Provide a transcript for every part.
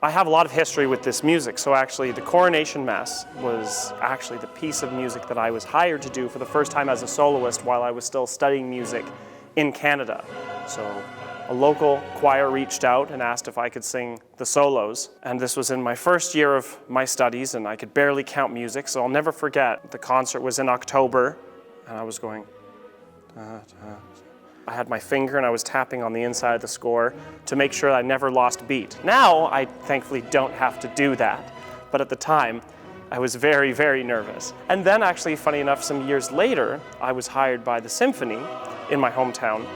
I have a lot of history with this music, so actually the Coronation Mass was actually the piece of music that I was hired to do for the first time as a soloist while I was still studying music in Canada. So a local choir reached out and asked if I could sing the solos, and this was in my first year of my studies, and I could barely count music, so I'll never forget. The concert was in October, and I was going, I had my finger and I was tapping on the inside of the score to make sure I never lost beat. Now, I thankfully don't have to do that, but at the time, I was very, very nervous. And then actually, funny enough, some years later, I was hired by the symphony in my hometown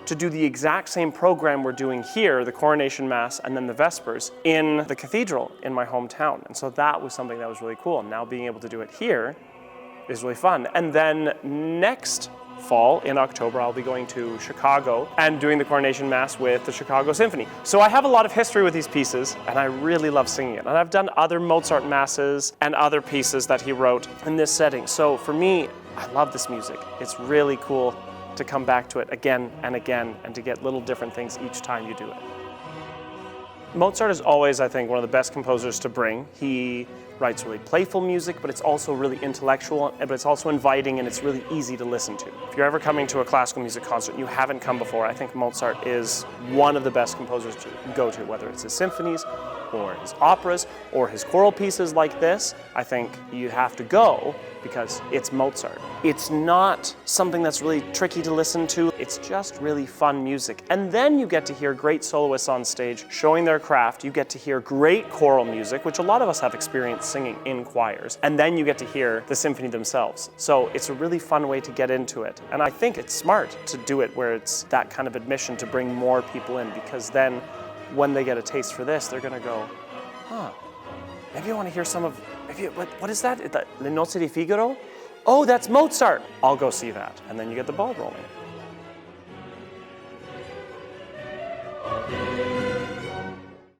to do the exact same program we're doing here, the Coronation Mass and then the Vespers, in the cathedral in my hometown. And so that was something that was really cool. And now being able to do it here is really fun. And then next fall, in October, I'll be going to Chicago and doing the Coronation Mass with the Chicago Symphony. So I have a lot of history with these pieces, and I really love singing it. And I've done other Mozart masses and other pieces that he wrote in this setting. So for me, I love this music. It's really cool to come back to it again and again and to get little different things each time you do it. Mozart is always, I think, one of the best composers to bring. He writes really playful music, but it's also really intellectual, but it's also inviting and it's really easy to listen to. If you're ever coming to a classical music concert and you haven't come before, I think Mozart is one of the best composers to go to, whether it's his symphonies or his operas or his choral pieces like this. I think you have to go because it's Mozart. It's not something that's really tricky to listen to. It's just really fun music. And then you get to hear great soloists on stage showing their craft. You get to hear great choral music, which a lot of us have experienced singing in choirs. And then you get to hear the symphony themselves. So it's a really fun way to get into it. And I think it's smart to do it where it's that kind of admission to bring more people in, because then when they get a taste for this, they're gonna go, maybe I want to hear some of, maybe, what is that? Le Nozze di Figaro? Oh, that's Mozart. I'll go see that. And then you get the ball rolling.